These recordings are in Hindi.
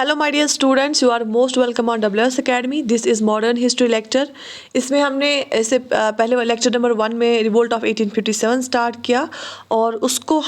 Hello my dear students, you are most welcome on WS academy. This is modern history lecture. इसमें हमने ऐसे पहले लेक्चर नंबर 1 में रिवोल्ट ऑफ 1857 स्टार्ट किया और उसको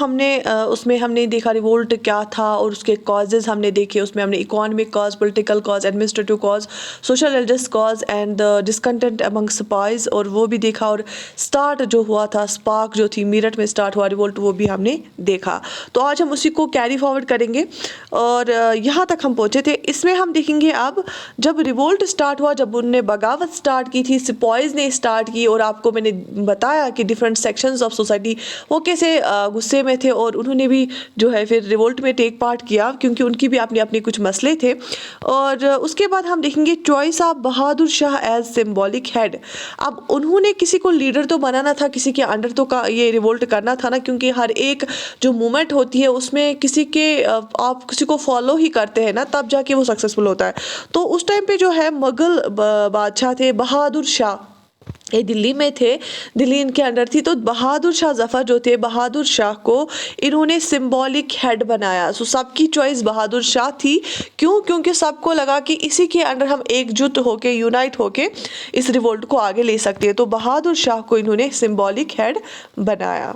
उसमें हमने देखा रिवोल्ट क्या था और उसके कॉजेज़ हमने देखे. उसमें हमने economic cause, political cause, administrative cause, social religious cause and discontent among सिपाहीज और वो भी देखा. और स्टार्ट जो हुआ था, स्पार्क जो थी मेरठ में स्टार्ट हुआ रिवोल्ट, वो भी हमने देखा. तो आज हम उसी को कैरी फॉरवर्ड करेंगे और यहाँ तक हम पहुँचे थे. इसमें हम देखेंगे अब जब रिवोल्ट स्टार्ट हुआ, जब उनने बगावत स्टार्ट की थी, सिपाहीज ने स्टार्ट की और आपको मैंने बताया कि डिफरेंट सेक्शंस ऑफ सोसाइटी वो कैसे गुस्से में थे और उन्होंने भी जो है फिर रिवोल्ट में टेक पार्ट किया क्योंकि उनकी भी अपने अपने कुछ मसले थे. और उसके बाद हम देखेंगे choice of Bahadur Shah as symbolic head. अब उन्होंने किसी को लीडर तो बनाना था, किसी के अंडर तो का ये रिवोल्ट करना था ना, क्योंकि हर एक जो मूवमेंट होती है उसमें आप किसी को फॉलो ही करते हैं ना, तब जाके वो सक्सेसफुल होता है. तो उस टाइम पे जो है मुगल बादशाह थे बहादुर शाह, ये दिल्ली में थे, दिल्ली इनके अंडर थी. तो बहादुर शाह जफर जो थे, बहादुर शाह को इन्होंने सिंबॉलिक हेड बनाया. सो सबकी चॉइस बहादुर शाह थी. क्यों? क्योंकि सबको लगा कि इसी के अंडर हम एकजुट होके, यूनाइट होके इस रिवोल्ट को आगे ले सकते हैं. तो बहादुर शाह को इन्होंने सिंबॉलिक हेड बनाया.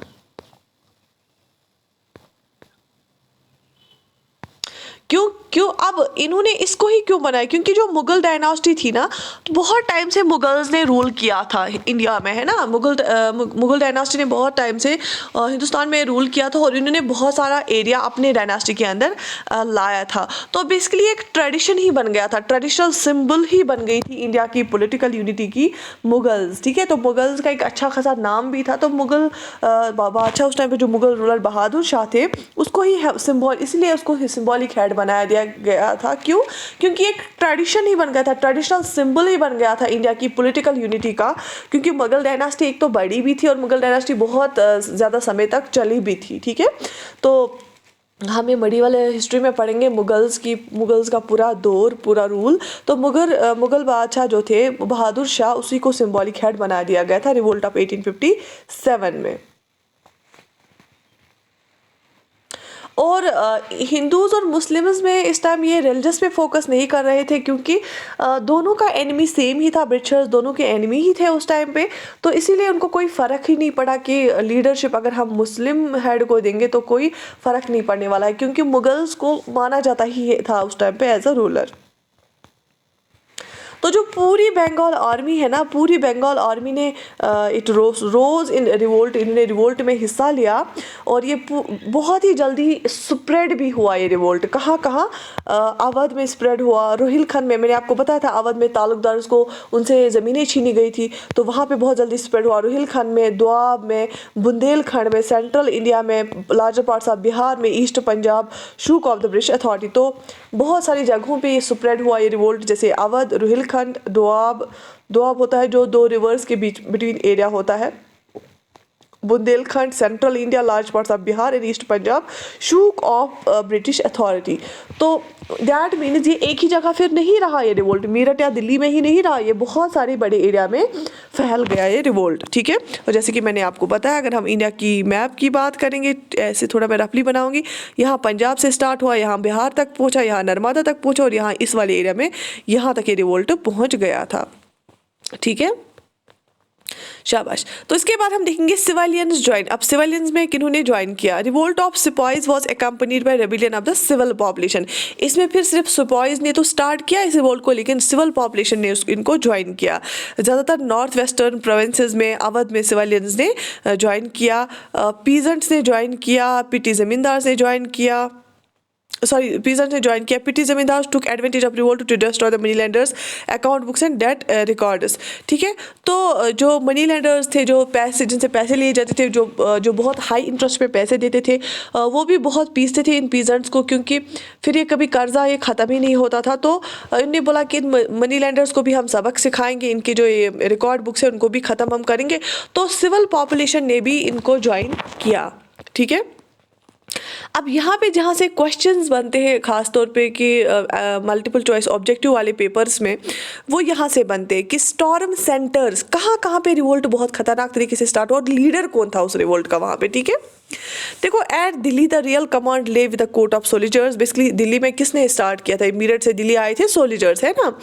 क्यों अब इन्होंने इसको ही क्यों बनाया? क्योंकि जो मुगल डायनास्टी थी ना, तो बहुत टाइम से मुगल्स ने रूल किया था इंडिया में, है ना. मुगल डायनास्टी ने बहुत टाइम से हिंदुस्तान में रूल किया था और इन्होंने बहुत सारा एरिया अपने डायनास्टी के अंदर लाया था. तो बेसिकली एक ट्रेडिशन ही बन गया था, ट्रेडिशनल सिंबल ही बन गई थी इंडिया की पॉलिटिकल यूनिटी की मुगल्स. ठीक है, तो मुगल्स का एक अच्छा खासा नाम भी था. तो मुगल बादशाह उस टाइम पे जो मुगल रूलर बहादुर शाह थे, उसको ही इसलिए उसको सिंबॉलिक हेड बनाया दिया गया था. क्यों? क्योंकि एक ट्रेडिशन ही बन गया था, ट्रेडिशनल सिंबल ही बन गया था इंडिया की पॉलिटिकल यूनिटी का. क्योंकि मुगल डायनास्टी एक तो बड़ी भी थी और मुगल डायनास्टी बहुत ज़्यादा समय तक चली भी थी. ठीक है, तो हम ये मेडिवल हिस्ट्री में पढ़ेंगे मुगल्स का पूरा दौर, पूरा रूल. तो मुगल बादशाह जो थे बहादुर शाह, उसी को सिंबॉलिक हेड बना दिया गया था रिवोल्ट ऑफ 1857 में. और हिंदूज़ और मुस्लिम्स में इस टाइम ये रिलीजस पे फोकस नहीं कर रहे थे क्योंकि दोनों का एनिमी सेम ही था. ब्रिटिशर्स दोनों के एनिमी ही थे उस टाइम पे. तो इसीलिए उनको कोई फ़र्क ही नहीं पड़ा कि लीडरशिप अगर हम मुस्लिम हेड को देंगे तो कोई फ़र्क नहीं पड़ने वाला है, क्योंकि मुगल्स को माना जाता ही था उस टाइम पे एज अ रूलर. तो जो पूरी बंगाल आर्मी है ना, पूरी बंगाल आर्मी ने इट रोज इन रिवोल्ट, इन्होंने रिवोल्ट में हिस्सा लिया. और ये बहुत ही जल्दी स्प्रेड भी हुआ. ये रिवोल्ट कहाँ कहाँ? अवध में स्प्रेड हुआ, रोहिलखंड में. मैंने आपको बताया था अवध में तालुकदार को उनसे ज़मीनें छीनी गई थी, तो वहाँ पे बहुत जल्दी स्प्रेड हुआ. रोहिलखंड में, दोआब में, बुंदेलखंड में, सेंट्रल इंडिया में, लार्जर पार्ट्स ऑफ बिहार में, east Punjab, shook of the British authority. तो बहुत सारी जगहों पे ये स्प्रेड हुआ ये रिवोल्ट, जैसे अवध, रोहिलखंड, दोआब होता है जो 2 रिवर्स के बीच बिटवीन एरिया होता है, Bundelkhand, central India, large parts of Bihar and east Punjab, shook of British authority. तो दैट मीन्स ये एक ही जगह फिर नहीं रहा ये रिवोल्ट, मेरठ या दिल्ली में ही नहीं रहा, ये बहुत सारे बड़े एरिया में फैल गया ये रिवोल्ट. ठीक है, और जैसे कि मैंने आपको बताया, अगर हम इंडिया की मैप की बात करेंगे, ऐसे थोड़ा मैं रफली बनाऊंगी, यहाँ पंजाब से स्टार्ट हुआ, यहाँ बिहार तक पहुँचा, यहाँ नर्मदा तक पहुँचा और यहाँ इस वाले एरिया में यहाँ तक ये रिवोल्ट पहुँच गया था. ठीक है, शाबाश. तो इसके बाद हम देखेंगे सिविलियंस ज्वाइन. अब सिविलियंस में किन्होंने ज्वाइन किया? रिवोल्ट ऑफ सिपाहीज was accompanied by rebellion of the civil population. इसमें फिर सिर्फ सिपाहीज ने तो स्टार्ट किया इस रिवोल्ट को, लेकिन सिविल पॉपुलेशन ने इनको ज्वाइन किया. ज़्यादातर नॉर्थ वेस्टर्न प्रोविंसेस में, अवध में सिविलियंस ने ज्वाइन किया, पीजेंट्स ने ज्वाइन किया, पिटी जमींदार ने ज्वाइन किया, पीजेंट्स ने ज्वाइन किया. Petty zamindar took advantage of revolt to destroy the moneylenders account books and debt records. ठीक है, तो जो मनी लैंडर्स थे, जो पैसे जिनसे पैसे लिए जाते थे, जो बहुत हाई इंटरेस्ट पे पैसे देते थे, वो भी बहुत पीसते थे इन पीजेंट्स को, क्योंकि फिर ये कभी कर्जा ये ख़त्म ही नहीं होता था. तो इन्होंने बोला कि मनी लैंडर्स को भी हम सबक सिखाएंगे, इनके जो ये रिकॉर्ड बुक्स है उनको भी ख़त्म हम करेंगे. तो सिविल पॉपुलेशन ने भी इनको ज्वाइन किया. ठीक है, अब यहाँ पे जहाँ से क्वेश्चंस बनते हैं ख़ास तौर पे कि मल्टीपल चॉइस ऑब्जेक्टिव वाले पेपर्स में, वो यहाँ से बनते हैं कि स्टॉर्म सेंटर्स कहाँ कहाँ पे रिवोल्ट बहुत खतरनाक तरीके से स्टार्ट हुआ और लीडर कौन था उस रिवोल्ट का वहाँ पे, ठीक है। देखो, at Delhi the real command lay with the court of soldiers. Basically Delhi में किसने स्टार्ट किया था? मेरठ से दिल्ली आए थे सोल्जर्स, है ना।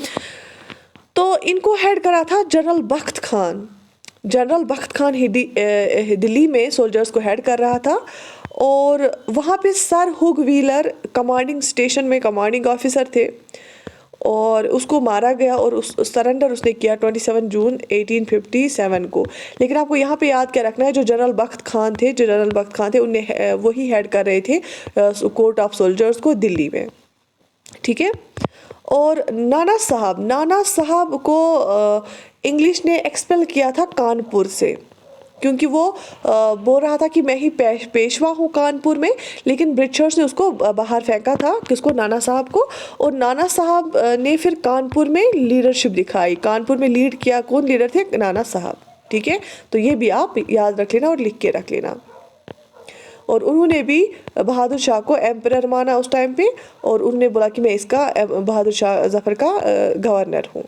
तो इनको हेड करा था जनरल बख्त खान। जनरल बख्त खान दिल्ली में सोल्जर्स को हेड कर रहा था और वहाँ पे sir Hugh wheeler commanding station में कमांडिंग ऑफिसर थे और उसको मारा गया और उस सरेंडर उसने किया 27 जून 1857 को। लेकिन आपको यहाँ पे याद क्या रखना है, जो जनरल बख्त खान थे उन्हें वही हेड कर रहे थे कोर्ट ऑफ सोल्जर्स को दिल्ली में, ठीक है। और नाना साहब को इंग्लिश ने एक्सपेल किया था कानपुर से, क्योंकि वो बोल रहा था कि मैं ही पेशवा हूँ कानपुर में। लेकिन ब्रिटिशर्स ने उसको बाहर फेंका था, किसको? नाना साहब को। और नाना साहब ने फिर कानपुर में लीडरशिप दिखाई। कानपुर में लीड किया, कौन लीडर थे? नाना साहब, ठीक है। तो ये भी आप याद रख लेना और लिख के रख लेना। और उन्होंने भी बहादुर शाह को एम्परर माना उस टाइम पे और उन्होंने बोला कि मैं इसका बहादुर शाह जफर का गवर्नर हूँ।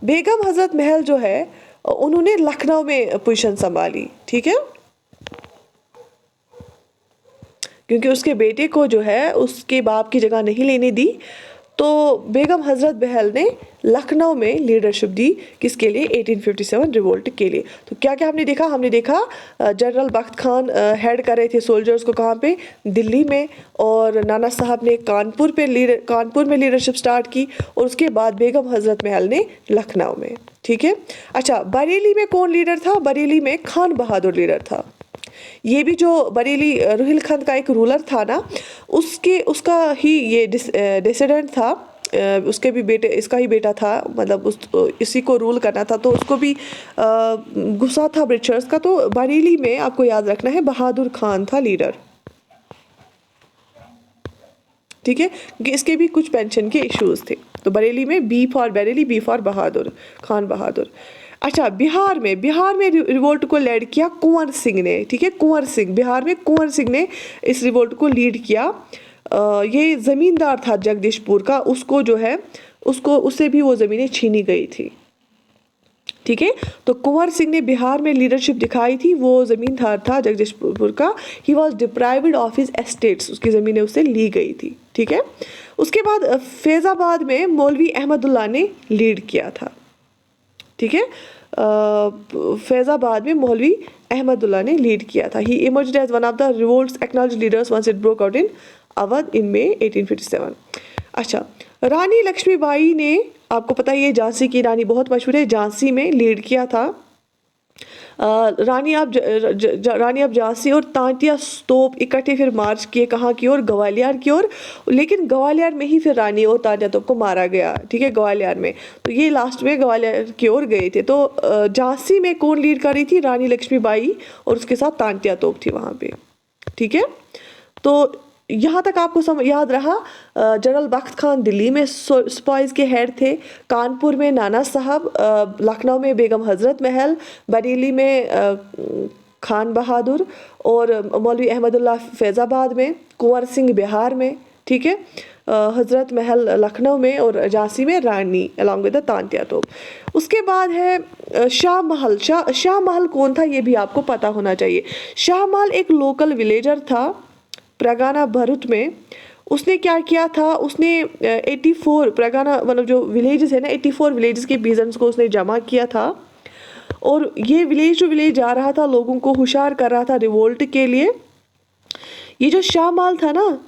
बेगम हजरत महल जो है उन्होंने लखनऊ में पोजीशन संभाली, ठीक है, क्योंकि उसके बेटे को जो है उसके बाप की जगह नहीं लेने दी। तो बेगम हजरत महल ने लखनऊ में लीडरशिप दी, किसके लिए? 1857 रिवोल्ट के लिए। तो क्या क्या हमने देखा जनरल बख्त खान हेड कर रहे थे सोल्जर्स को, कहाँ पे? दिल्ली में। और नाना साहब ने कानपुर में लीडरशिप स्टार्ट की और उसके बाद बेगम हजरत महल ने लखनऊ में, ठीक है। अच्छा, बरेली में कौन लीडर था? बरेली में खान बहादुर लीडर था। ये भी जो बरेली रुहिलखंड का एक रूलर था ना, उसका ही ये डिसिडेंट था। उसके भी बेटे, इसका ही बेटा था, मतलब इसी को रूल करना था। तो उसको भी गुस्सा था ब्रिटिशर्स का। तो बरेली में आपको याद रखना है बहादुर खान था लीडर, ठीक है, क्योंकि इसके भी कुछ पेंशन के इश्यूज थे। तो बरेली में B for Bareilly, B for Bahadur, Khan Bahadur. अच्छा, बिहार में रिवोल्ट को लीड किया कुंवर सिंह ने, ठीक है। कुंवर सिंह, बिहार में कुंवर सिंह ने इस रिवोल्ट को लीड किया। ये ज़मींदार था जगदीशपुर का, उसको जो है उससे भी वो ज़मीनें छीनी गई थी, ठीक है। तो कुंवर सिंह ने बिहार में लीडरशिप दिखाई थी। वो ज़मींदार था जगदीशपुर का। He was deprived of his estates, उसकी ज़मीनें उससे ली गई थी, ठीक है। उसके बाद फैज़ाबाद में मौलवी अहमदुल्ला ने लीड किया था, ठीक है। फैज़ाबाद में मौलवी अहमदुल्ला ने लीड किया था। He emerged as one of the revolt's acknowledged leaders once it broke out in Awadh in May 1857। अच्छा, रानी लक्ष्मीबाई ने, आपको पता है ये झांसी की रानी बहुत मशहूर है, झांसी में लीड किया था। रानी अब झांसी और तांतिया स्तूप इकट्ठे फिर मार्च किए, कहाँ की ओर? ग्वालियर की ओर। लेकिन ग्वालियर में ही फिर रानी और तांतिया तोप को मारा गया, ठीक है, ग्वालियर में। तो ये लास्ट में ग्वालियर की ओर गए थे। तो झांसी में कौन लीड कर रही थी? रानी लक्ष्मीबाई, और उसके साथ तांतिया तोप थी वहाँ पे, ठीक है। तो यहाँ तक आपको याद रहा। जनरल बख्त खान दिल्ली में स्पाइस के हेड थे, कानपुर में नाना साहब, लखनऊ में बेगम हजरत महल, बरेली में खान बहादुर और मौलवी अहमदुल्ला फैज़ाबाद में, कुंवर सिंह बिहार में, ठीक है, हजरत महल लखनऊ में और झांसी में रानी अलॉन्ग विद द तांतिया तोप। उसके बाद है शाह महल। शाह महल कौन था ये भी आपको पता होना चाहिए। शाह महल एक लोकल विलेजर था परगना भरूच में। उसने क्या किया था? उसने 84 परगना, मतलब जो विलेजेस है ना, 84 विलेजेस के पीजेंट्स को उसने जमा किया था। और ये विलेज जा रहा था, लोगों को होशियार कर रहा था रिवोल्ट के लिए। ये जो शाह महल था ना,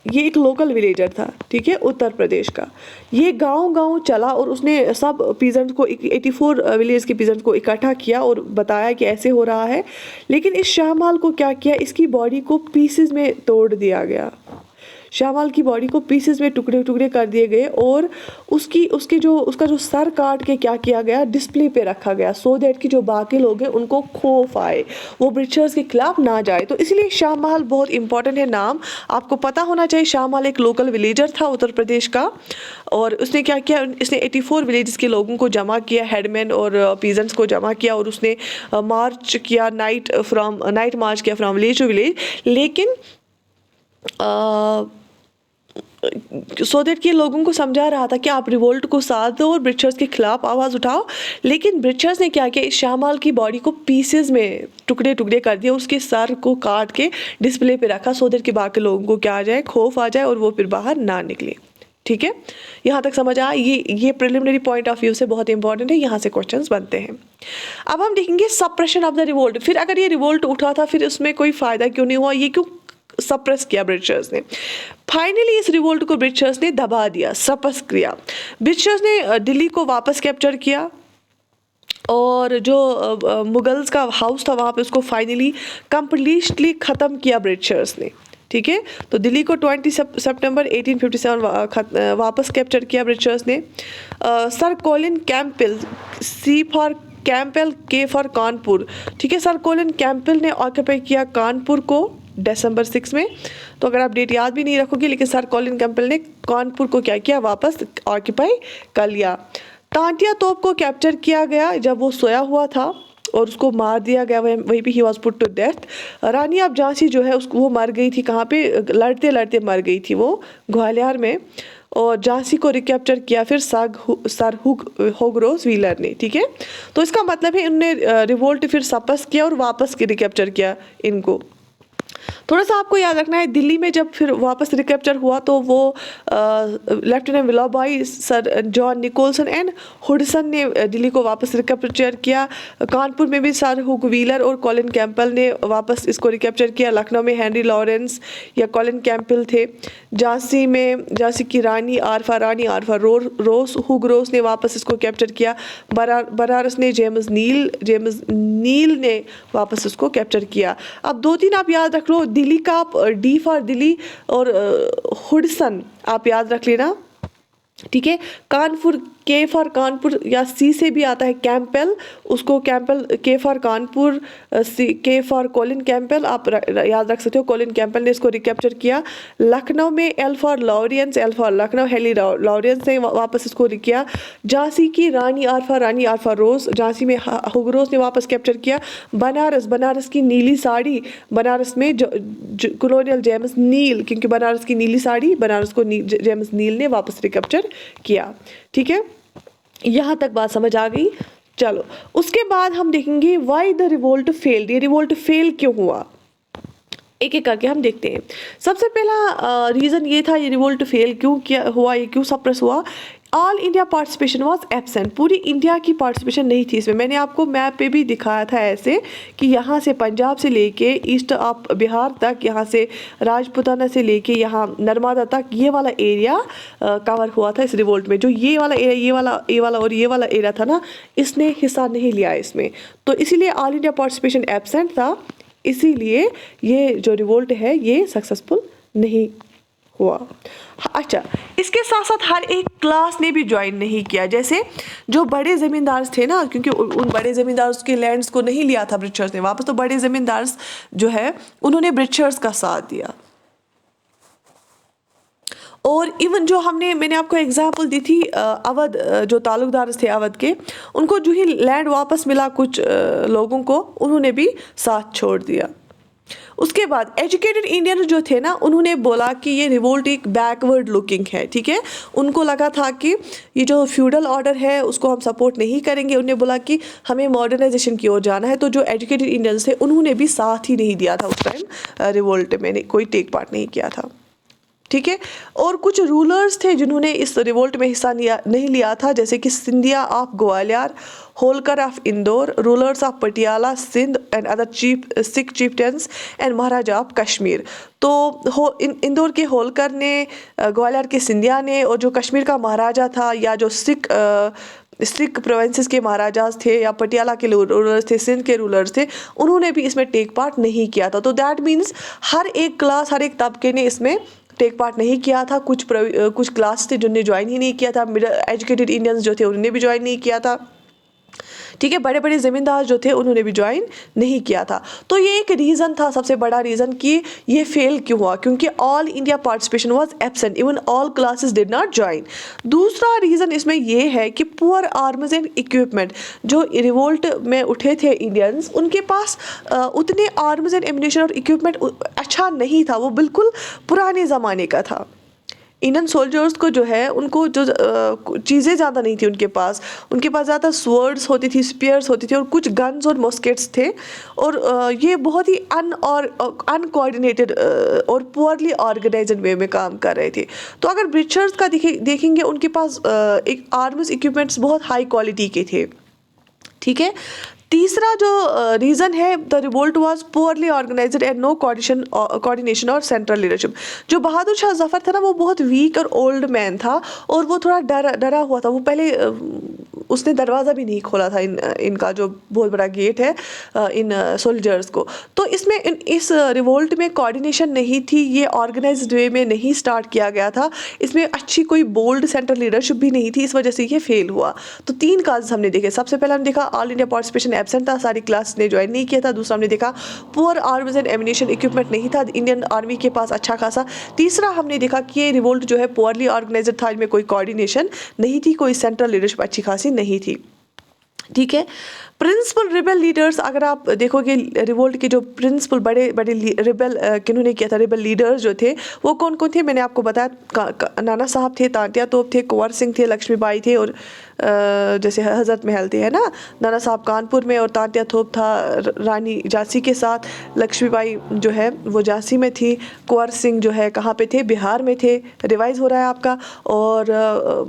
ये एक लोकल विलेजर था, ठीक है, उत्तर प्रदेश का। ये गांव चला और उसने सब पीजेंट्स को, 84 विलेज के पीजेंट्स को इकट्ठा किया और बताया कि ऐसे हो रहा है। लेकिन इस शाह महल को क्या किया? इसकी बॉडी को पीसेस में तोड़ दिया गया। शाह महल की बॉडी को पीसेस में टुकड़े कर दिए गए और उसका जो सर काट के क्या किया गया? डिस्प्ले पे रखा गया, सो दैट कि जो बाकी लोग हैं उनको खौफ आए, वो ब्रिटिशर्स के खिलाफ ना जाए। तो इसलिए शाह महल बहुत इंपॉर्टेंट है, नाम आपको पता होना चाहिए। शाह महल एक लोकल विलेजर था उत्तर प्रदेश का और उसने क्या किया? इसने 84 विलेजेस के लोगों को जमा किया, हेडमैन और पीजेंट्स को जमा किया और उसने मार्च किया, नाइट मार्च किया फ्रॉम विलेज टू विलेज। लेकिन सो दैट कि लोगों को समझा रहा था कि आप रिवोल्ट को साथ दो और ब्रिटिशर्स के खिलाफ आवाज़ उठाओ। लेकिन ब्रिटिशर्स ने क्या किया, इस श्यामाल की बॉडी को पीसेस में टुकड़े टुकड़े कर दिया, उसके सर को काट के डिस्प्ले पे रखा, सो दैट कि बाकी लोगों को क्या आ जाए, खौफ आ जाए और वो फिर बाहर ना निकले। ठीक है, यहाँ तक समझ आया। ये प्रिलिमिनरी पॉइंट ऑफ व्यू से बहुत इंपॉर्टेंट है, यहाँ से क्वेश्चंस बनते हैं। अब हम देखेंगे सप्रेशन ऑफ द रिवोल्ट। फिर अगर ये रिवोल्ट उठा था, फिर उसमें कोई फ़ायदा क्यों नहीं हुआ, ये क्यों सप्रेस किया ब्रिटिशर्स ने। फाइनली इस रिवोल्ट को ब्रिटिशर्स ने दबा दिया, सप्रेस किया। ब्रिटिशर्स ने दिल्ली को वापस कैप्चर किया और जो मुगल्स का हाउस था वहाँ पे उसको फाइनली कंप्लीटली ख़त्म किया ब्रिटिशर्स ने। ठीक है, तो दिल्ली को 20 सितंबर 1857 वापस कैप्चर किया ब्रिटिशर्स ने। Sir Colin Campbell, C for Campbell, K for Kanpur. ठीक है, सर कॉलिन कैंपबेल ने ऑक्यूपाई किया कानपुर को दिसंबर 6 में। तो अगर आप डेट याद भी नहीं रखोगे, लेकिन सर कॉलिन कैंपबेल ने कानपुर को क्या किया, वापस ऑक्यूपाई कर लिया। तांतिया तोप को कैप्चर किया गया जब वो सोया हुआ था और उसको मार दिया गया, वहीं पे ही was put to death. Rani of Jhansi जो है उसको, वो मर गई थी कहाँ पे, लड़ते लड़ते मर गई थी वो ग्वालियर में। और झांसी को रिकैप्चर किया फिर सर होगरोज व्हीलर ने। ठीक है, तो इसका मतलब है इन्होंने रिवोल्ट फिर सप्रेस किया और वापस रिकैप्चर किया इनको। थोड़ा सा आपको याद रखना है, दिल्ली में जब फिर वापस रिकैप्चर हुआ तो वो lieutenant Willoughby, sir John Nicholson and Hudson ने दिल्ली को वापस रिकैप्चर किया। कानपुर में भी सर हुग व्हीलर और कॉलिन कैंपबेल ने वापस इसको रिकैप्चर किया। लखनऊ में हेनरी लॉरेंस या कॉलिन कैंपबेल थे। झांसी में झांसी की रानी आरफा रोस हुग रोस ने वापस इसको कैप्चर किया। बनारस ने जेम्स नील ने वापस इसको कैप्चर किया। अब 2-3 आप याद रख लो, दिल्ली का आप डी फॉर दिल्ली और हुडसन आप याद रख लेना। ठीक है, कानपुर के फॉर कानपुर या सी से भी आता है कैंपबेल, उसको कैंपबेल, के फॉर कानपुर, के फॉर कॉलिन कैंपबेल आप याद रख सकते हो। कॉलिन कैंपबेल ने इसको रिकैप्चर किया। लखनऊ में L for Lawrence, L for Lucknow, Henry Lawrence ने वापस इसको किया। झांसी की रानी आरफा रोज, झांसी में हुगरोस ने वापस कैप्चर किया। बनारस की नीली साड़ी, बनारस में कॉलोनियल जेम्स नील, क्योंकि बनारस की नीली साड़ी, बनारस को जेम्स नील ने वापस रिकैप्चर किया। ठीक है, यहाँ तक बात समझ आ गई। चलो उसके बाद हम देखेंगे व्हाई द रिवोल्ट फेल्ड। ये रिवोल्ट फेल क्यों हुआ, एक एक करके हम देखते हैं। सबसे पहला रीज़न ये था, ये रिवोल्ट फेल क्यों किया हुआ, ये क्यों सप्रेस हुआ। All India participation was absent, पूरी इंडिया की पार्टिसिपेशन नहीं थी इसमें। मैंने आपको मैप पे भी दिखाया था ऐसे कि यहाँ से पंजाब से लेके ईस्ट ऑफ बिहार तक, यहाँ से राजपुताना से लेके यहाँ नर्मदा तक, ये वाला एरिया कवर हुआ था इस रिवोल्ट में। जो ये वाला एरिया, ये वाला और ये वाला एरिया था ना, इसने हिस्सा नहीं लिया इसमें, तो इसीलिए ऑल इंडिया पार्टिसिपेशन एब्सेंट था। इसीलिए ये जो रिवोल्ट है ये सक्सेसफुल नहीं हुआ। अच्छा, इसके साथ साथ हर एक क्लास ने भी ज्वाइन नहीं किया। जैसे जो बड़े ज़मींदार थे ना, क्योंकि उन बड़े ज़मींदार के लैंड्स को नहीं लिया था ब्रिटिशर्स ने वापस, तो बड़े ज़मींदार जो है उन्होंने ब्रिटिशर्स का साथ दिया। और इवन जो मैंने आपको एग्जांपल दी थी, अवध जो तालुकदार थे अवध के, उनको जो ही लैंड वापस मिला कुछ लोगों को, उन्होंने भी साथ छोड़ दिया। उसके बाद एजुकेटेड इंडियन जो थे ना, उन्होंने बोला कि ये रिवोल्ट एक बैकवर्ड लुकिंग है। ठीक है, उनको लगा था कि ये जो फ्यूडल ऑर्डर है उसको हम सपोर्ट नहीं करेंगे। उन्होंने बोला कि हमें मॉडर्नाइजेशन की ओर जाना है। तो जो एजुकेटेड इंडियंस थे उन्होंने भी साथ ही नहीं दिया था उस टाइम रिवोल्ट में, कोई टेक पार्ट नहीं किया था। ठीक है, और कुछ रूलर्स थे जिन्होंने इस रिवोल्ट में हिस्सा नहीं लिया था, जैसे कि Scindia of Gwalior, Holkar of Indore, rulers of Patiala, Sindh and other Sikh chieftains and Maharaja of Kashmir. तो इंदौर के होलकर ने, ग्वालियर के सिंधिया ने, और जो कश्मीर का महाराजा था या जो सिख प्रोविंसेस के महाराजास थे या पटियाला के रूलर्स थे, सिंध के रूलर्स थे, उन्होंने भी इसमें टेक पार्ट नहीं किया था। तो दैट मीन्स हर एक क्लास, हर एक तबके ने इसमें टेक पार्ट नहीं किया था। कुछ क्लास थे जिन्होंने ज्वाइन ही नहीं किया था। मिडिल एजुकेटेड इंडियंस जो थे उन्होंने भी ज्वाइन नहीं किया था। ठीक है, बड़े बड़े ज़मींदार जो थे उन्होंने भी ज्वाइन नहीं किया था। तो ये एक रीज़न था, सबसे बड़ा रीज़न कि ये फेल क्यों हुआ, क्योंकि all India participation was absent, even all classes did not join. दूसरा रीज़न इसमें ये है कि पुअर आर्म्स एंड इक्विपमेंट, जो रिवोल्ट में उठे थे इंडियंस, उनके पास उतने आर्म्स एंड एम्युनिशन और इक्विपमेंट अच्छा नहीं था, वो बिल्कुल पुराने ज़माने का था। इंडियन सोल्जर्स को जो है उनको जो चीज़ें ज़्यादा नहीं थी उनके पास ज़्यादा स्वर्ड्स होती थी, स्पीयर्स होती थी और कुछ गन्स और मस्केट्स थे, और ये बहुत ही अनकोऑर्डिनेटेड और पुअरली ऑर्गेनाइज्ड वे में काम कर रहे थे। तो अगर ब्रिटिशर्स का देखेंगे उनके पास एक आर्म्स इक्विपमेंट्स बहुत हाई क्वालिटी के थे। ठीक है, तीसरा जो रीज़न है, the revolt was poorly organised and no coordination और सेंट्रल लीडरशिप। जो बहादुर शाह जफर था ना, वो बहुत वीक और ओल्ड मैन था और वो थोड़ा डरा हुआ था। वो पहले उसने दरवाज़ा भी नहीं खोला था इनका जो बहुत बड़ा गेट है इन सोल्जर्स को। तो इसमें इस रिवोल्ट में कोऑर्डिनेशन नहीं थी, ये ऑर्गेनाइज्ड वे में नहीं स्टार्ट किया गया था, इसमें अच्छी कोई बोल्ड सेंट्रल लीडरशिप भी नहीं थी, इस वजह से ये फेल हुआ। तो 3 काज हमने देखे। सबसे पहले हमने देखा ऑल इंडिया पार्टिसिपेशन एब्सेंट था, सारी क्लास ने ज्वाइन नहीं किया था। दूसरा हमने देखा poor arms and ammunition equipment नहीं था इंडियन आर्मी के पास अच्छा खासा। तीसरा हमने देखा कि ये रिवोल्ट जो है पुअरली ऑर्गेनाइज्ड था, इनमें कोई कोऑर्डिनेशन नहीं थी, कोई सेंट्रल लीडरशिप अच्छी खासी नहीं थी। ठीक है, प्रिंसिपल रिबेल लीडर्स, अगर आप देखोगे रिवोल्ट के जो प्रिंसिपल बड़े बड़े रिबेल किन्होंने किया था, रिबेल लीडर्स जो थे वो कौन कौन थे, मैंने आपको बताया। नाना साहब थे, तांत्या तोप थे, कुंवर सिंह थे, लक्ष्मीबाई थे, और जैसे हज़रत महल थे, है ना। नाना साहब कानपुर में और तांत्या तोप था रानी झांसी के साथ, लक्ष्मीबाई जो है वो झांसी में थी, कुंवर सिंह जो है कहाँ पे थे, बिहार में थे, रिवाइज हो रहा है आपका, और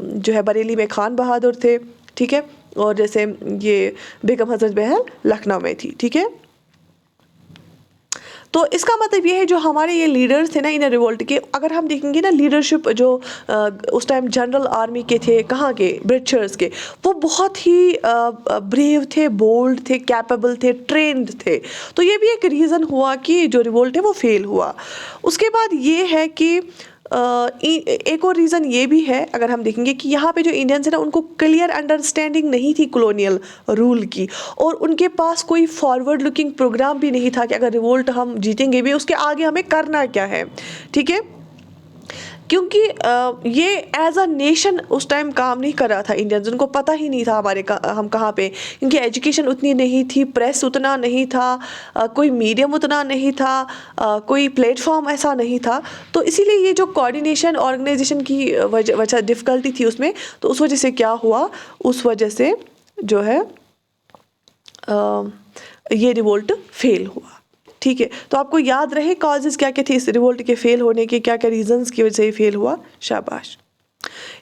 जो है बरेली में खान बहादुर थे। ठीक है, और जैसे ये बेगम हजरत महल लखनऊ में थी। ठीक है, तो इसका मतलब ये है जो हमारे ये लीडर्स थे ना इन रिवोल्ट के, अगर हम देखेंगे ना लीडरशिप जो उस टाइम जनरल आर्मी के थे, कहाँ के, ब्रिटिशर्स के, वो बहुत ही ब्रेव थे, बोल्ड थे, कैपेबल थे, ट्रेंड थे। तो ये भी एक रीज़न हुआ कि जो रिवोल्ट है वो फेल हुआ। उसके बाद ये है कि एक और रीज़न ये भी है, अगर हम देखेंगे कि यहाँ पे जो इंडियंस है ना, उनको क्लियर अंडरस्टैंडिंग नहीं थी कॉलोनियल रूल की, और उनके पास कोई फॉरवर्ड लुकिंग प्रोग्राम भी नहीं था कि अगर रिवोल्ट हम जीतेंगे भी, उसके आगे हमें करना क्या है। ठीक है, क्योंकि ये एज अ नेशन उस टाइम काम नहीं कर रहा था इंडियंस, उनको पता ही नहीं था हम कहाँ पे, क्योंकि एजुकेशन उतनी नहीं थी, प्रेस उतना नहीं था, कोई मीडियम उतना नहीं था, कोई प्लेटफॉर्म ऐसा नहीं था। तो इसीलिए ये जो कोऑर्डिनेशन ऑर्गेनाइजेशन की वजह डिफ़िकल्टी थी उसमें, तो उस वजह से क्या हुआ, उस वजह से जो है ये रिवोल्ट फेल हुआ। ठीक है, तो आपको याद रहे कॉजेज़ क्या क्या थे इस रिवोल्ट के फेल होने के, क्या क्या रीजंस की वजह से फेल हुआ। शाबाश।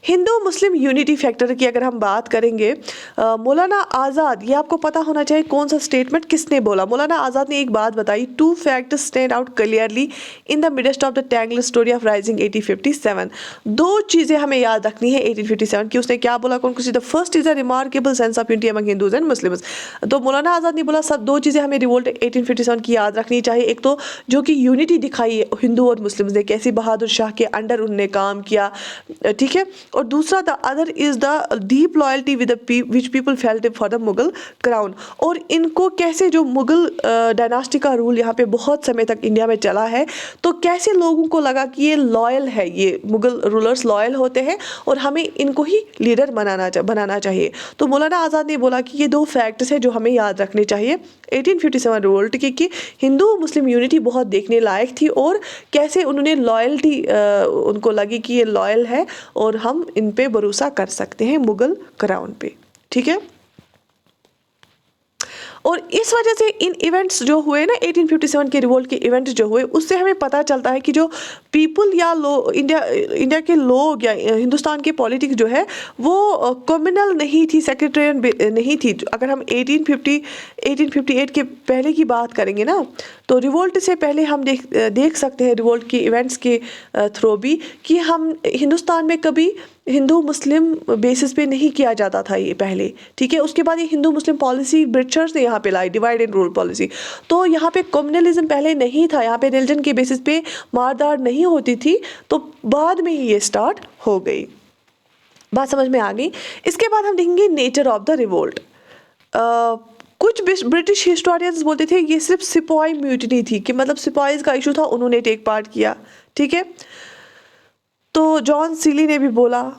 हिंदू मुस्लिम यूनिटी फैक्टर की अगर हम बात करेंगे, मौलाना आज़ाद, ये आपको पता होना चाहिए कौन सा स्टेटमेंट किसने बोला। मौलाना आज़ाद ने एक बात बताई, 2 facts stand out clearly in the midst of the tangle story of rising 1857। 2 चीज़ें हमें याद रखनी है 1857 की। उसने क्या बोला, कौन सी? The first is a remarkable sense of unity among Hindus and Muslims. तो मौलाना आज़ाद ने बोला सब 2 चीज़ें हमें रिवोल्ट 1857 की याद रखनी चाहिए। एक तो जो कि यूनिटी दिखाई हिंदू और मुस्लिम्स ने, कैसी बहादुर शाह के अंडर उन्होंने काम किया। ठीक है, और दूसरा the other is the deep loyalty with which people felt for the Mughal crown. और इनको कैसे जो मुगल डायनास्टी का रूल यहाँ पे बहुत समय तक इंडिया में चला है, तो कैसे लोगों को लगा कि ये लॉयल है, ये मुगल रूलर्स लॉयल होते हैं और हमें इनको ही लीडर बनाना चाहिए। तो मौलाना आज़ाद ने बोला कि ये 2 फैक्ट्स हैं जो हमें याद रखने चाहिए 1857 रिवोल्ट की, कि हिंदू मुस्लिम यूनिटी बहुत देखने लायक थी और कैसे उन्होंने लॉयल्टी उनको लगी कि ये लॉयल है और हम इन पे भरोसा कर सकते हैं मुगल क्राउन पे। ठीक है, और इस वजह से इन इवेंट्स जो हुए ना 1857 के रिवोल्ट के इवेंट्स जो हुए, उससे हमें पता चलता है कि जो पीपल या इंडिया के लोग या हिंदुस्तान के पॉलिटिक्स जो है वो कम्युनल नहीं थी, सेक्रेटेरियन नहीं थी। अगर हम 1858 के पहले की बात करेंगे ना, तो रिवोल्ट से पहले हम देख सकते हैं रिवोल्ट के इवेंट्स के थ्रू भी कि हम हिंदुस्तान में कभी हिंदू मुस्लिम बेसिस पे नहीं किया जाता था ये पहले। ठीक है, उसके बाद ये हिंदू मुस्लिम पॉलिसी ब्रिटिशर्स ने यहाँ पे लाई, डिवाइड एंड रूल पॉलिसी। तो यहाँ पे कम्युनलिज्म पहले नहीं था, यहाँ पे रिलीजन के बेसिस पे मारदार नहीं होती थी, तो बाद में ही ये स्टार्ट हो गई। बात समझ में आ गई। इसके बाद हम देखेंगे नेचर ऑफ द रिवोल्ट। कुछ ब्रिटिश हिस्टोरियंस बोलते थे ये सिर्फ सिपाही म्यूटिनी थी, कि मतलब सिपाहीज का इशू था, उन्होंने टेक पार्ट किया, ठीक है। तो जॉन सीली ने भी बोला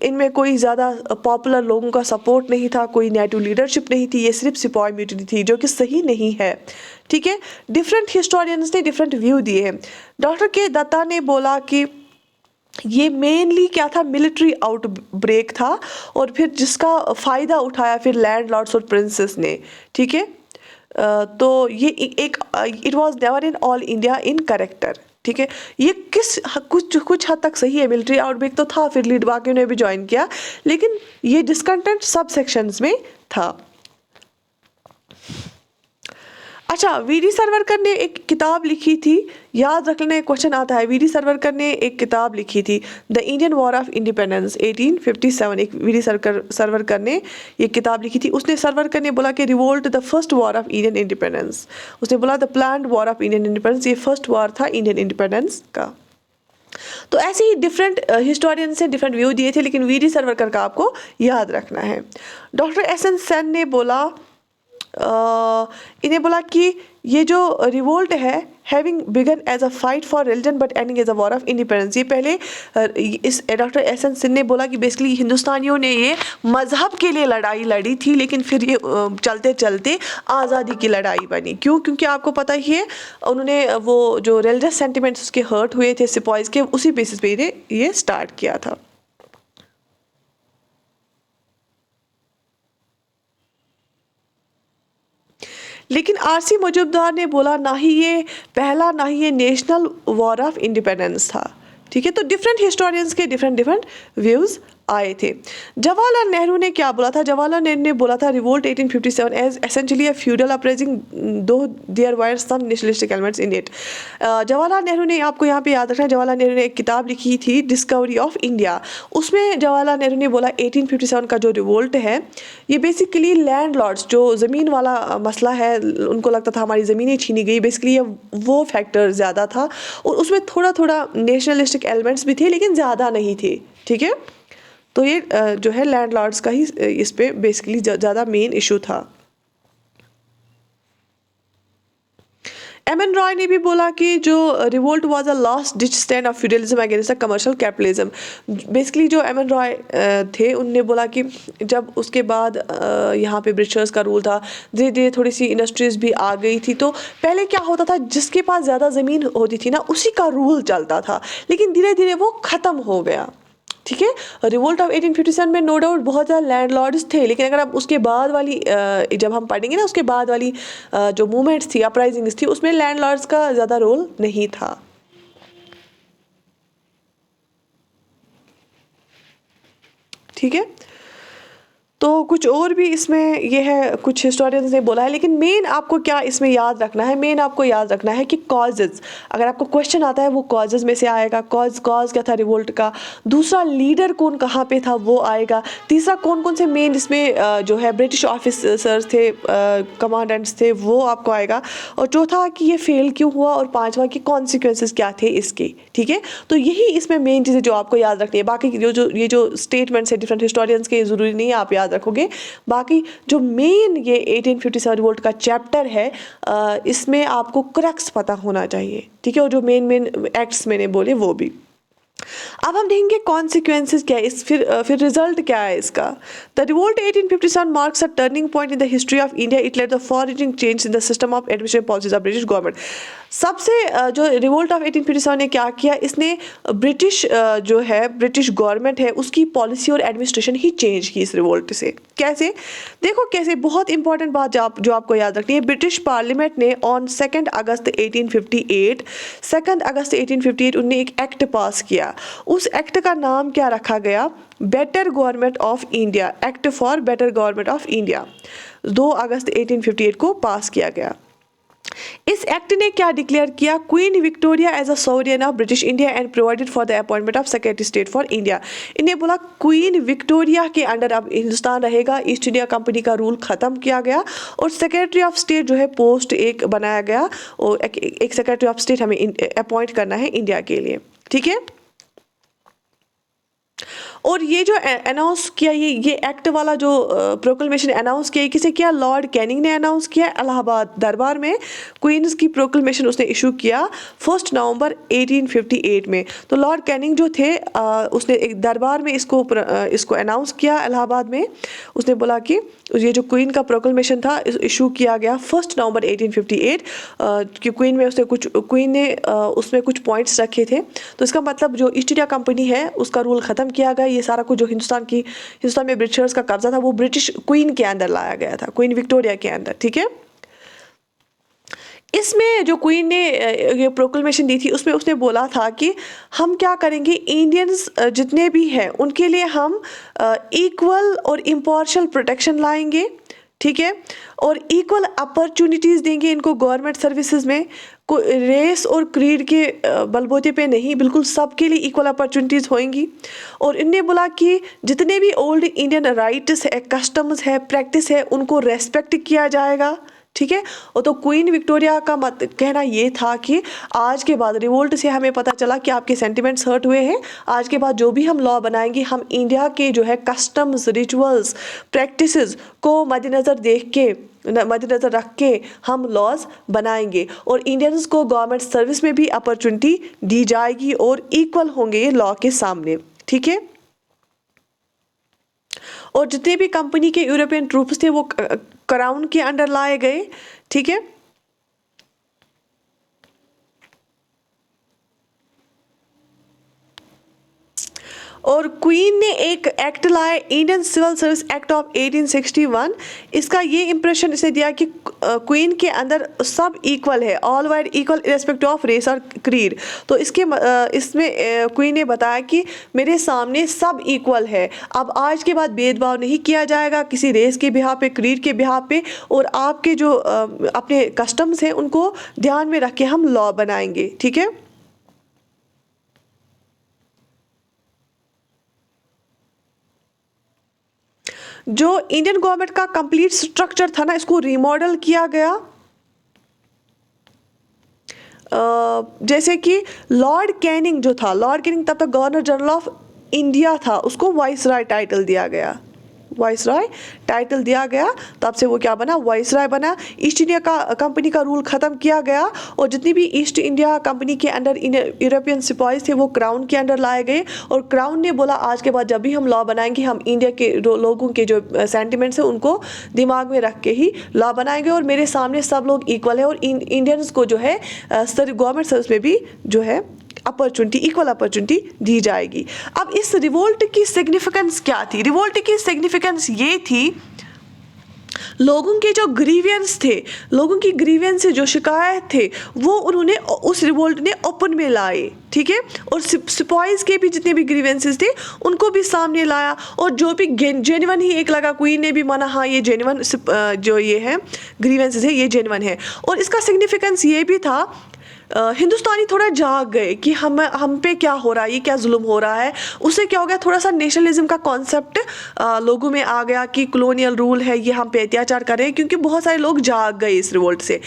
इनमें कोई ज़्यादा पॉपुलर लोगों का सपोर्ट नहीं था, कोई नेटिव लीडरशिप नहीं थी, ये सिर्फ सिपाही म्यूटिनी थी, जो कि सही नहीं है, ठीक है। डिफरेंट हिस्टोरियंस ने डिफरेंट व्यू दिए हैं। डॉक्टर के दत्ता ने बोला कि ये मेनली क्या था, मिलिट्री आउटब्रेक था, और फिर जिसका फ़ायदा उठाया फिर लैंडलॉर्ड्स और प्रिंसेस ने, ठीक है। तो ये एक it was never in all India in character, ठीक है। ये कुछ हद तक सही है, मिलिट्री आउटब्रेक तो था, फिर लीड बाकियों ने भी ज्वाइन किया, लेकिन ये डिस्कंटेंट सब सेक्शंस में था। अच्छा, वीडी सावरकर ने एक किताब लिखी थी, याद रखने क्वेश्चन आता है। वीडी सावरकर ने एक किताब लिखी थी, the Indian war of independence 1857। एक वीडी सावरकर ने ये किताब लिखी थी। उसने सावरकर ने बोला कि revolt the first war of Indian independence. उसने बोला the planned war of Indian independence, ये फर्स्ट वॉर था इंडियन इंडिपेंडेंस का। तो ऐसे ही डिफरेंट हिस्टोरियंस से डिफरेंट व्यू दिए थे, लेकिन वीडी सावरकर का आपको याद रखना है। डॉक्टर एस एन सेन ने बोला इन्हें बोला कि ये जो रिवोल्ट है, having begun as a fight for religion but ending as a war of independence, ये पहले इस डॉक्टर एस एन सिंह ने बोला कि बेसिकली हिंदुस्तानियों ने ये मज़हब के लिए लड़ाई लड़ी थी, लेकिन फिर ये चलते चलते आज़ादी की लड़ाई बनी। क्यों? क्योंकि आपको पता ही है उन्होंने वो जो रिलीजियस सेंटिमेंट्स उसके हर्ट हुए थे सिपाहीज के, उसी बेसिस पे ये स्टार्ट किया था। लेकिन आरसी मजूमदार ने बोला ना ही ये पहला ना ही ये नेशनल वॉर ऑफ इंडिपेंडेंस था, ठीक है। तो डिफरेंट हिस्टोरियंस के डिफरेंट व्यूज़ आए थे। जवाहरलाल नेहरू ने क्या बोला था? जवाहरलाल नेहरू ने बोला था revolt 1857 as essentially a feudal uprising though there were some nationalistic elements in it. Jawaharlal Nehru ने, आपको यहाँ पे याद रखना है, जवाहरलाल नेहरू ने एक किताब लिखी थी डिस्कवरी ऑफ इंडिया। उसमें जवाहरलाल नेहरू ने बोला 1857 का जो रिवोल्ट है ये बेसिकली लैंड लॉर्ड्स, जो ज़मीन वाला मसला है, उनको लगता था हमारी ज़मीनें छीनी गई, बेसिकली ये वो फैक्टर ज़्यादा था, और उसमें थोड़ा थोड़ा नेशनलिस्टिक एलिमेंट्स भी थे लेकिन ज़्यादा नहीं थे, ठीक है। तो ये जो है लैंड लॉर्ड्स का ही इस पे बेसिकली ज़्यादा मेन इशू था। एम एन रॉय ने भी बोला कि जो revolt was a last ditch stand of feudalism against the commercial capitalism. Basically जो एम एन रॉय थे उनने बोला कि जब उसके बाद यहाँ पे ब्रिटिशर्स का रूल था, धीरे धीरे थोड़ी सी इंडस्ट्रीज भी आ गई थी, तो पहले क्या होता था जिसके पास ज़्यादा ज़मीन होती थी ना उसी का रूल चलता था, लेकिन धीरे धीरे वो ख़त्म हो गया, ठीक है। रिवोल्ट ऑफ 1857 में नो डाउट बहुत ज़्यादा लैंडलॉर्ड्स थे, लेकिन अगर आप उसके बाद वाली जब हम पढ़ेंगे ना, उसके बाद वाली जो मूवमेंट्स थी, अपराइजिंग्स थी, उसमें लैंडलॉर्ड्स का ज़्यादा रोल नहीं था, ठीक है। तो कुछ और भी इसमें ये है, कुछ हिस्टोरियंस ने बोला है, लेकिन मेन आपको क्या इसमें याद रखना है, मेन आपको याद रखना है कि कॉजेज़, अगर आपको क्वेश्चन आता है वो कॉजेज़ में से आएगा। कॉज क्या था रिवोल्ट का, दूसरा लीडर कौन कहाँ पे था वो आएगा, तीसरा कौन कौन से मेन इसमें जो है ब्रिटिश ऑफिसर्स थे, कमांडेंट्स थे, वो आपको आएगा, और चौथा कि ये फेल क्यों हुआ, और पाँचवा कि कॉन्सिक्वेंसेस क्या थे इसके, ठीक है। तो यही इसमें मेन चीज़ें जो आपको याद रखनी है। बाकी जो स्टेटमेंट्स है डिफरेंट हिस्टोरियंस के, ज़रूरी नहीं है आप याद रखोगे। बाकी जो मेन ये 1857 रिवोल्ट का चैप्टर है, इसमें आपको क्रक्स पता होना चाहिए, ठीक है, और जो मेन एक्ट्स मैंने बोले वो भी। अब हम देखेंगे कॉन्सिक्वेंसेस क्या है, फिर रिजल्ट क्या है इसका। The revolt 1857 marks a turning point in the history of India. It led the far reaching change in the system of administration policies of British government. सबसे जो रिवोल्ट ऑफ 1857 ने क्या किया, इसने ब्रिटिश जो है ब्रिटिश गवर्नमेंट है उसकी पॉलिसी और एडमिनिस्ट्रेशन ही चेंज की इस रिवोल्ट से। कैसे? देखो कैसे, बहुत इंपॉर्टेंट बात जो आपको याद रखनी है। ब्रिटिश पार्लियामेंट ने ऑन 2 अगस्त 1858 उन्होंने एक एक्ट पास किया। उस एक्ट का नाम क्या रखा गया? Better government of India, act for better government of India. 2 अगस्त 1858 को पास किया गया। इस एक्ट ने क्या डिक्लेयर किया? Queen Victoria as a sovereign of British India and provided for the appointment of secretary state for India. इन्हें बोला क्वीन विक्टोरिया के अंडर अब हिंदुस्तान रहेगा, ईस्ट इंडिया कंपनी का रूल खत्म किया गया, और सेक्रेटरी ऑफ स्टेट जो है पोस्ट एक बनाया गया, और एक सेक्रेटरी ऑफ स्टेट हमें अपॉइंट करना है इंडिया के लिए, ठीक है। और ये जो अनाउंस किया, ये एक्ट वाला जो प्रोक्लेमेशन अनाउंस किया, किसे किया? लॉर्ड कैनिंग ने अनाउंस किया इलाहाबाद दरबार में। क्वींस की प्रोक्लेमेशन उसने इशू किया 1 नवंबर 1858 में। तो लॉर्ड कैनिंग जो थे उसने एक दरबार में इसको अनाउंस किया इलाहाबाद में। उसने बोला कि ये जो क्वीन का प्रोक्लेमेशन था इशू किया गया 1 नवंबर 1858 कि क्वीन ने उसमें कुछ पॉइंट्स रखे थे। तो इसका मतलब जो ईस्ट इंडिया कंपनी है उसका रूल ख़त्म किया गया। ये सारा कुछ जो हिंदुस्तान में ब्रिटिशर्स का कब्जा था वो ब्रिटिश क्वीन के अंदर लाया गया था, क्वीन विक्टोरिया के अंदर। ठीक है, इसमें जो क्वीन ने ये प्रोक्लेमेशन दी थी उसमें उसने बोला था कि हम क्या करेंगे, इंडियंस जितने भी हैं उनके लिए हम इक्वल और इम्पार्शियल प्रोटेक्शन लाएंगे। ठीक है, और इक्वल अपॉर्चुनिटीज़ देंगे इनको गवर्नमेंट सर्विसेज में। कोई रेस और क्रीड के बलबूते पे नहीं, बिल्कुल सबके लिए इक्वल अपॉर्चुनिटीज़ होंगी। और इनने बोला कि जितने भी ओल्ड इंडियन राइट्स है, कस्टम्स है, प्रैक्टिस है, उनको रेस्पेक्ट किया जाएगा। ठीक है, और तो क्वीन विक्टोरिया का कहना ये था कि आज के बाद रिवोल्ट से हमें पता चला कि आपके सेंटिमेंट्स हर्ट हुए हैं। आज के बाद जो भी हम लॉ बनाएंगे हम इंडिया के जो है कस्टम्स, रिचुअल्स, प्रैक्टिसेस को मद्देनज़र रख के हम लॉज बनाएंगे और इंडियंस को गवर्नमेंट सर्विस में भी अपॉर्चुनिटी दी जाएगी और इक्वल होंगे ये लॉ के सामने। ठीक है, और जितने भी कंपनी के यूरोपियन ट्रूप्स थे वो क्राउन के अंडर लाए गए। ठीक है, और क्वीन ने एक एक्ट लाया, Indian Civil Service Act of 1861। इसका ये इंप्रेशन इसे दिया कि क्वीन के अंदर सब इक्वल है, all wide equal respect of race और क्रीड। तो इसमें क्वीन ने बताया कि मेरे सामने सब इक्वल है, अब आज के बाद भेदभाव नहीं किया जाएगा किसी रेस के बिहाफ पे, क्रीड के बिहाफ पे, और आपके जो अपने कस्टम्स हैं उनको ध्यान में रख के हम लॉ बनाएंगे। ठीक है, जो इंडियन गवर्नमेंट का कंप्लीट स्ट्रक्चर था ना, इसको रिमॉडल किया गया। जैसे कि लॉर्ड कैनिंग जो था, लॉर्ड कैनिंग तब तक गवर्नर जनरल ऑफ इंडिया था, उसको वाइसराय टाइटल दिया गया, वाइसराय टाइटल दिया गया। तब से वो क्या बना? वाइसराय बना। ईस्ट इंडिया कंपनी का रूल ख़त्म किया गया और जितनी भी ईस्ट इंडिया कंपनी के अंडर यूरोपियन सिपाहीज थे वो क्राउन के अंडर लाए गए। और क्राउन ने बोला आज के बाद जब भी हम लॉ बनाएंगे हम इंडिया के लोगों के जो सेंटिमेंट्स हैं उनको दिमाग में रख के ही लॉ बनाएंगे और मेरे सामने सब लोग इक्वल है और इंडियंस को जो है गवर्नमेंट सर्विस में भी जो है अपॉर्चुनिटी, इक्वल अपॉर्चुनिटी दी जाएगी। अब इस रिवोल्ट की सिग्निफिकेंस क्या थी? रिवोल्ट की सिग्निफिकेंस ये थी, लोगों के जो ग्रीवियंस थे, लोगों की ग्रीवियंस से जो शिकायत थे वो उन्होंने उस रिवोल्ट ने ओपन में लाए। ठीक है, और सिपाहीज के भी जितने भी ग्रीवेंसेस थे उनको भी सामने लाया और जो भी जेन्युइन ही एक लगा, क्वीन ने भी माना हाँ ये जेन्युइन जो ये है ग्रीवेंसेस है ये जेन्युइन है। और इसका सिग्निफिकेंस ये भी था, हिंदुस्तानी थोड़ा जाग गए कि हम पे क्या हो रहा है, ये क्या जुल्म हो रहा है। उससे क्या हो गया, थोड़ा सा नेशनलिज्म का कॉन्सेप्ट लोगों में आ गया कि कॉलोनियल रूल है, ये हम पे अत्याचार कर रहे हैं, क्योंकि बहुत सारे लोग जाग गए इस रिवोल्ट से।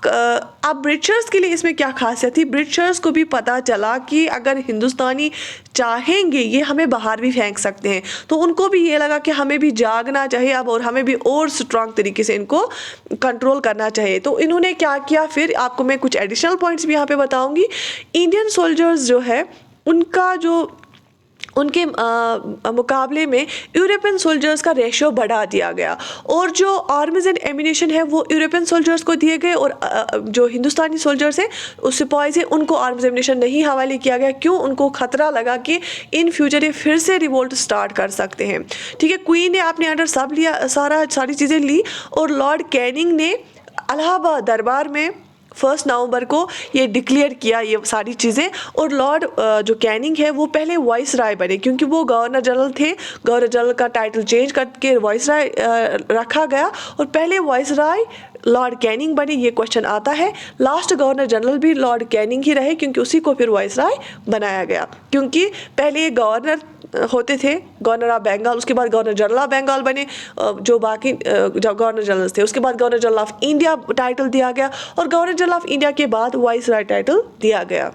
अब ब्रिटिशर्स के लिए इसमें क्या खासियत थी, ब्रिटिशर्स को भी पता चला कि अगर हिंदुस्तानी चाहेंगे ये हमें बाहर भी फेंक सकते हैं, तो उनको भी ये लगा कि हमें भी जागना चाहिए अब और हमें भी और स्ट्रांग तरीके से इनको कंट्रोल करना चाहिए। तो इन्होंने क्या किया, फिर आपको मैं कुछ एडिशनल पॉइंट्स भी यहाँ पे बताऊंगी। इंडियन सोल्जर्स जो है उनके मुकाबले में यूरोपियन सोल्जर्स का रेशियो बढ़ा दिया गया और जो आर्मीज एंड एम्यूनिशन है वो यूरोपियन सोल्जर्स को दिए गए और जो हिंदुस्तानी सोल्जर्स हैं उस सिपाही से उनको आर्म्स एम्यूनिशन नहीं हवाले किया गया। क्यों? उनको खतरा लगा कि इन फ्यूचर ये फिर से रिवोल्ट स्टार्ट कर सकते हैं। ठीक है, क्वीन ने अपने अंडर सब लिया, सारी चीज़ें ली और लॉर्ड कैनिंग ने इलाहाबाद दरबार में 1 नवंबर को ये डिक्लेयर किया ये सारी चीज़ें। और लॉर्ड जो कैनिंग है वो पहले वाइस राय बने, क्योंकि वो गवर्नर जनरल थे, गवर्नर जनरल का टाइटल चेंज करके वाइस राय रखा गया और पहले वाइस राय लॉर्ड कैनिंग बने। ये क्वेश्चन आता है। लास्ट गवर्नर जनरल भी लॉर्ड कैनिंग ही रहे, क्योंकि उसी को फिर वाइस राय बनाया गया, क्योंकि पहले गवर्नर होते थे, गवर्नर ऑफ बंगाल, उसके बाद गवर्नर जनरल ऑफ बंगाल बने जो बाकी जो गवर्नर जनरल थे, उसके बाद governor general of India title दिया गया और गवर्नर जनरल ऑफ इंडिया के बाद वाइस राय टाइटल दिया गया।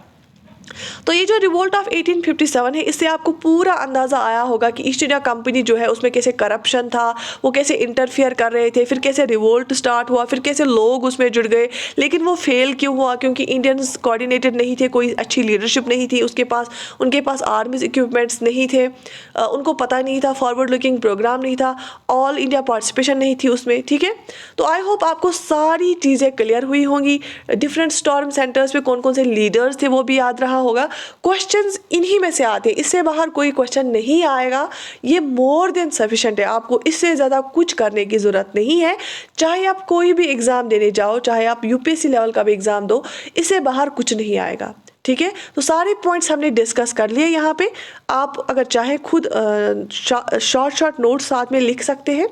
तो ये जो रिवोल्ट ऑफ 1857 है, इससे आपको पूरा अंदाज़ा आया होगा कि ईस्ट इंडिया कंपनी जो है उसमें कैसे करप्शन था, वो कैसे इंटरफियर कर रहे थे, फिर कैसे रिवोल्ट स्टार्ट हुआ, फिर कैसे लोग उसमें जुड़ गए, लेकिन वो फेल क्यों हुआ, क्योंकि इंडियंस कोऑर्डिनेटेड नहीं थे, कोई अच्छी लीडरशिप नहीं थी उनके पास आर्मीज इक्विपमेंट्स नहीं थे, उनको पता नहीं था, फॉरवर्ड लुकिंग प्रोग्राम नहीं था, ऑल इंडिया पार्टिसिपेशन नहीं थी उसमें। ठीक है, तो आई होप आपको सारी चीज़ें क्लियर हुई होंगी। डिफरेंट स्टॉर्म सेंटर्स पे कौन कौन से लीडर्स थे वो भी याद रहा होगा। क्वेश्चंस इन्हीं में से आते हैं, इससे बाहर कोई क्वेश्चन नहीं आएगा। ये मोर देन सफिशेंट है, आपको इससे ज़्यादा कुछ करने की ज़रूरत नहीं है। चाहे आप कोई भी एग्ज़ाम देने जाओ, चाहे आप यूपीएससी लेवल का भी एग्ज़ाम दो, इससे बाहर कुछ नहीं आएगा। ठीक है, तो सारे पॉइंट्स हमने डिस्कस कर लिए यहाँ पे। आप अगर चाहें खुद शॉर्ट नोट्स साथ में लिख सकते हैं।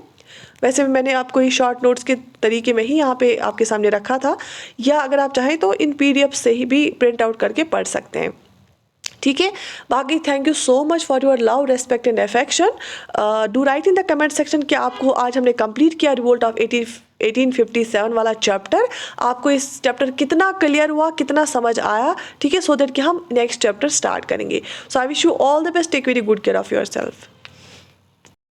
वैसे भी मैंने आपको ये शॉर्ट नोट्स के तरीके में ही यहाँ पे आपके सामने रखा था, या अगर आप चाहें तो इन पीडीएफ से ही भी प्रिंट आउट करके पढ़ सकते हैं। ठीक है, बाकी thank you so much for your love, respect and affection. Do right in the comment section कि आपको आज हमने कंप्लीट किया रिवोल्ट ऑफ 1857 वाला चैप्टर, आपको इस चैप्टर कितना क्लियर हुआ, कितना समझ आया। ठीक है, सो दैट कि हम नेक्स्ट चैप्टर स्टार्ट करेंगे। So I wish you all the best, take very good care of your self.